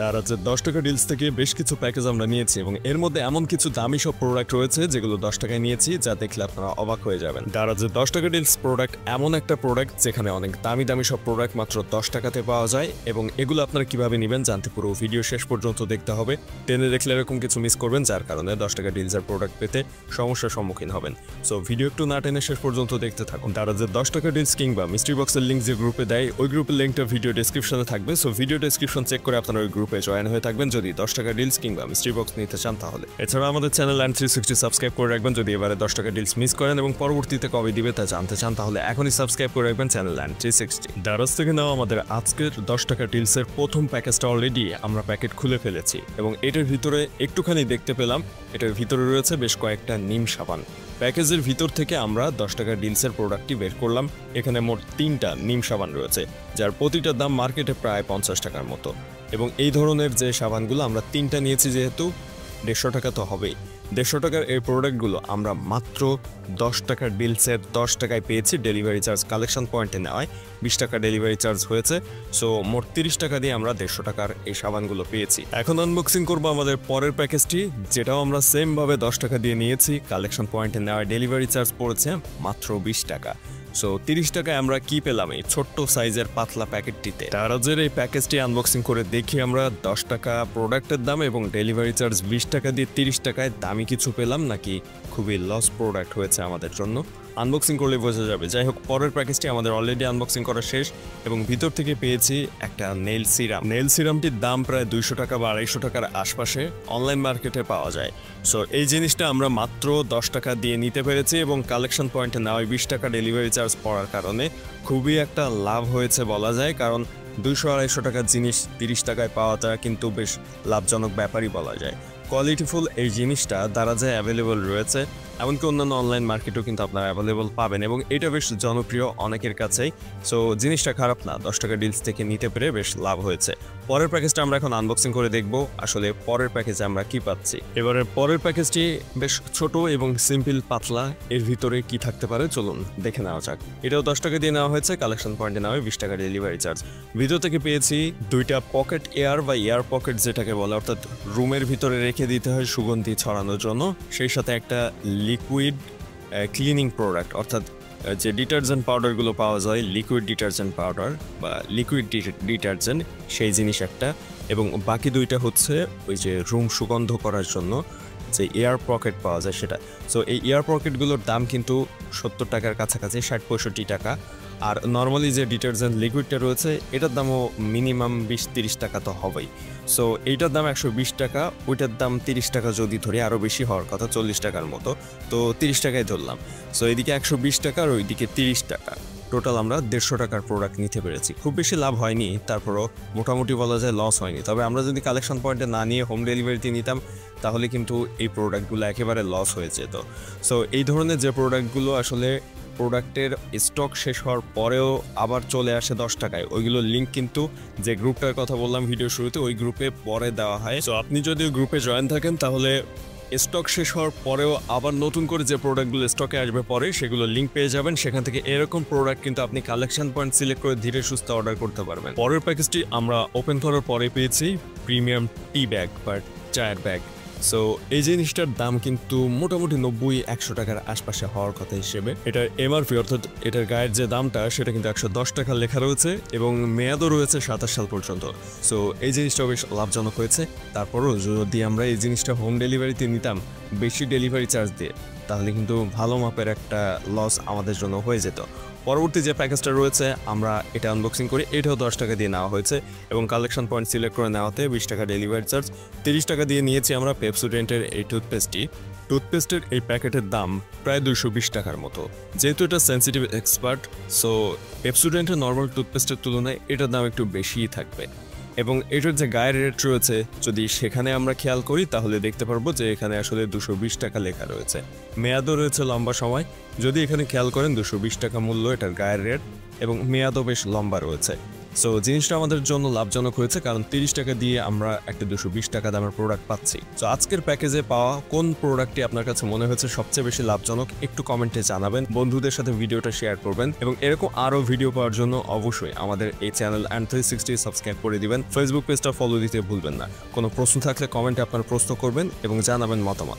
তার আছে 10 টাকা ডিলস থেকে বেশ কিছু প্যাকেজ আমরা নিয়েছি এবং এর মধ্যে এমন কিছু দামি সব প্রোডাক্ট রয়েছে যেগুলো 10 টাকায় নিয়েছি, যা দেখলে আপনারা অবাক হয়ে যাবেন। তার আছে 10 টাকা ডিলস প্রোডাক্ট এমন একটা প্রোডাক্ট যেখানে অনেক দামি দামি সব প্রোডাক্ট মাত্র 10 টাকাতে পাওয়া যায় এবং এগুলো আপনারা কিভাবে নেবেন জানতে পুরো ভিডিও শেষ পর্যন্ত দেখতে হবে। টেনে দেখলে এরকম কিছু মিস করবেন যার কারণে 10 টাকা ডিলসের প্রোডাক্ট পেতে সমস্যার সম্মুখীন হবেন। সো ভিডিও একটু না টেনে শেষ পর্যন্ত দেখতে থাকুন। তারা যে 10 টাকা ডিলস কিংবা মিস্ট্রি বক্সের লিঙ্ক যে গ্রুপে দেয় ওই গ্রুপের লিঙ্কটা ভিডিও ডেসক্রিপশনে থাকবে। সো ভিডিও ডেসক্রিপশন চেক করে আপনারা ওই গ্রুপে জয়েন হয়ে থাকবেন যদি 10 টাকা ডিলস কিংবা মিস্ট্রি বক্স নিতে চান তাহলে। এছাড়া আমাদের চ্যানেল ল্যান্ড 360 সাবস্ক্রাইব করে রাখবেন যদি এবারে 10 টাকা ডিলস মিস করেন এবং পরবর্তীতে কবে দিবে তা জানতে চান তাহলে এখনই সাবস্ক্রাইব করে রাখবেন চ্যানেল ল্যান্ড 360। দারাজ থেকে নেওয়া আমাদের আজকের 10 টাকা ডিলসের প্রথম প্যাকেজটা অলরেডি আমরা প্যাকেট খুলে ফেলেছি এবং এটার ভিতরে একটুখানি দেখতে পেলাম এটার ভিতরে রয়েছে বেশ কয়েকটা নিম সাবান। প্যাকেজের ভিতর থেকে আমরা 10 টাকা ডিলসের প্রোডাক্টটি বের করলাম। এখানে মোট 3টা নিম সাবান রয়েছে যার প্রতিটার দাম মার্কেটে প্রায় 50 টাকার মতো এবং এই ধরনের যে সাবানগুলো আমরা 3টা নিয়েছি যেহেতু 150 টাকা তো হবেই। 150 টাকার এই প্রোডাক্টগুলো আমরা মাত্র 10 টাকার ডিলসের 10 টাকায় পেয়েছি। ডেলিভারি চার্জ কালেকশন পয়েন্টে নেওয়ায় 20 টাকা ডেলিভারি চার্জ হয়েছে। সো মোট 30 টাকা দিয়ে আমরা 150 টাকার এই সাবানগুলো পেয়েছি। এখন আনবক্সিং করবো আমাদের পরের প্যাকেজটি, যেটাও আমরা সেমভাবে 10 টাকা দিয়ে নিয়েছি। কালেকশন পয়েন্টে নেওয়ায় ডেলিভারি চার্জ পড়েছে মাত্র 20 টাকা। সো 30 টাকায় আমরা কি পেলাম এই ছোট্ট সাইজের পাতলা প্যাকেটটিতে। দারাজের এই প্যাকেজটি আনবক্সিং করে দেখি আমরা 10 টাকা প্রোডাক্টের দাম এবং ডেলিভারি চার্জ 20 টাকা দিয়ে 30 টাকায় দামি কিছু পেলাম নাকি খুবই লস প্রোডাক্ট হয়েছে আমাদের জন্য। আনবক্সিং করলে বোঝা যাবে। যাই হোক, পরের প্যাকেজটি আমাদের অলরেডি আনবক্সিং করা শেষ এবং ভিতর থেকে পেয়েছি একটা নেল সিরাম। নেল সিরামটির দাম প্রায় 200 টাকা বা 250 টাকার আশপাশে অনলাইন মার্কেটে পাওয়া যায়। সো এই জিনিসটা আমরা মাত্র 10 টাকা দিয়ে নিতে পেরেছি এবং কালেকশন পয়েন্টে নেওয়ায় 20 টাকা ডেলিভারি চার্জ পড়ার কারণে খুবই একটা লাভ হয়েছে বলা যায়। কারণ 200-250 টাকার জিনিস 30 টাকায় পাওয়াটা কিন্তু বেশ লাভজনক ব্যাপারই বলা যায়। কোয়ালিটিফুল এই জিনিসটা দারাজে অ্যাভেলেবল রয়েছে, এমনকি অন্যান্য অনলাইন মার্কেটেও কিন্তু আপনারা অ্যাভেলেবল পাবেন এবং এটা বেশ জনপ্রিয় অনেকের কাছেই। সো জিনিসটা খারাপ না, 10 টাকা ডিলস থেকে নিতে পেরে বেশ লাভ হয়েছে। পরের প্যাকেজটা আমরা এখন আনবক্সিং করে দেখব আসলে পরের প্যাকেজে আমরা কি পাচ্ছি। এবারে পরের প্যাকেজটি বেশ ছোট এবং সিম্পল পাতলা। এর ভিতরে কি থাকতে পারে চলুন দেখে নেওয়া যাক। এটাও 10 টাকা দিয়ে নেওয়া হয়েছে, কালেকশন পয়েন্টে নেওয়া 20 টাকা ডেলিভারি চার্জ। ভিতর থেকে পেয়েছি 2টা পকেট এয়ার বা এয়ার পকেট যেটাকে বলে, অর্থাৎ রুমের ভিতরে রেখে দিতে হয় সুগন্ধি ছড়ানোর জন্য। সেই সাথে একটা লিকুইড ক্লিনিং প্রোডাক্ট, অর্থাৎ যে ডিটারজেন্ট পাউডারগুলো পাওয়া যায়, লিকুইড ডিটারজেন্ট পাউডার বা লিকুইড ডিটারজেন্ট, সেই জিনিস একটা। এবং বাকি 2টা হচ্ছে ওই যে রুম সুগন্ধ করার জন্য যে এয়ার পকেট পাওয়া যায় সেটা। সো এই এয়ার পকেটগুলোর দাম কিন্তু 70 টাকার কাছাকাছি, 60-65 টাকা। আর নর্মালি যে ডিটারজেন্ট লিকুইডটা রয়েছে এটার দামও মিনিমাম 20-30 টাকা তো হবেই। সো এইটার দাম 120 টাকা, ওইটার দাম 30 টাকা যদি ধরি, আরও বেশি হওয়ার কথা 40 টাকার মতো, তো 30 টাকায় ধরলাম। সো এদিকে 120 টাকা আর ওইদিকে 30 টাকা, টোটাল আমরা 150 টাকার প্রোডাক্ট নিতে পেরেছি। খুব বেশি লাভ হয়নি, তারপরও মোটামুটি বলা যায় লস হয়নি। তবে আমরা যদি কালেকশন পয়েন্টে না নিয়ে হোম ডেলিভারিতে নিতাম তাহলে কিন্তু এই প্রোডাক্টগুলো একেবারে লস হয়ে যেত। সো এই ধরনের যে প্রোডাক্টগুলো আসলে প্রোডাক্টের স্টক শেষ হওয়ার পরেও আবার চলে আসে 10 টাকায়, ওইগুলোর লিঙ্ক কিন্তু যে গ্রুপটার কথা বললাম ভিডিও শুরুতে ওই গ্রুপে পরে দেওয়া হয়। সো আপনি যদি ওই গ্রুপে জয়েন থাকেন তাহলে স্টক শেষ হওয়ার পরেও আবার নতুন করে যে প্রোডাক্টগুলো স্টকে আসবে পরে সেগুলো লিঙ্ক পেয়ে যাবেন। সেখান থেকে এরকম প্রোডাক্ট কিন্তু আপনি কালেকশন পয়েন্ট সিলেক্ট করে ধীরে সুস্থ অর্ডার করতে পারবেন। পরের প্যাকেজটি আমরা ওপেন করার পরে পেয়েছি প্রিমিয়াম টি ব্যাগ বা চায়ের ব্যাগ। সো এই জিনিসটার দাম কিন্তু মোটামুটি 90-100 টাকার আশপাশে হওয়ার কথা হিসেবে। এটার এমআরপি অর্থাৎ এটার গায়ের যে দামটা সেটা কিন্তু 110 টাকা লেখা রয়েছে এবং মেয়াদও রয়েছে 27 সাল পর্যন্ত। সো এই জিনিসটাও বেশ লাভজনক হয়েছে। তারপরও যদি আমরা এই জিনিসটা হোম ডেলিভারিতে নিতাম বেশি ডেলিভারি চার্জ দিয়ে তাহলে কিন্তু ভালো মাপের একটা লস আমাদের জন্য হয়ে যেত। পরবর্তী যে প্যাকেজটা রয়েছে আমরা এটা আনবক্সিং করি, এটাও 10 টাকা দিয়ে নেওয়া হয়েছে এবং কালেকশন পয়েন্ট সিলেক্ট করে নেওয়াতে 20 টাকা ডেলিভারি চার্জ। 30 টাকা দিয়ে নিয়েছি আমরা পেপসোডেন্টের এই টুথপেস্টের এই প্যাকেটের দাম প্রায় 220 টাকার মতো। যেহেতু এটা সেন্সিটিভ এক্সপার্ট, সো পেপসোডেন্টের নর্মাল টুথপেস্টের তুলনায় এটার দাম একটু বেশিই থাকবে। এবং এটার যে গায়ের রেট রয়েছে যদি সেখানে আমরা খেয়াল করি তাহলে দেখতে পারবো যে এখানে আসলে 220 টাকা লেখা রয়েছে, মেয়াদও রয়েছে লম্বা সময়। যদি এখানে খেয়াল করেন 220 টাকা মূল্য এটার গায়ের রেট এবং মেয়াদও বেশ লম্বা রয়েছে। সো জিনিসটা আমাদের জন্য লাভজনক হয়েছে, কারণ 30 টাকা দিয়ে আমরা একটা 220 টাকা দামের প্রোডাক্ট পাচ্ছি। তো আজকের প্যাকেজে পাওয়া কোন প্রোডাক্টটি আপনার কাছে মনে হয়েছে সবচেয়ে বেশি লাভজনক একটু কমেন্টে জানাবেন, বন্ধুদের সাথে ভিডিওটা শেয়ার করবেন, এবং এরকম আরও ভিডিও পাওয়ার জন্য অবশ্যই আমাদের এই চ্যানেল and360 সাবস্ক্রাইব করে দিবেন। ফেসবুক পেজটা ফলো দিতে ভুলবেন না। কোনো প্রশ্ন থাকলে কমেন্টে আপনার প্রশ্ন করবেন এবং জানাবেন মতামত।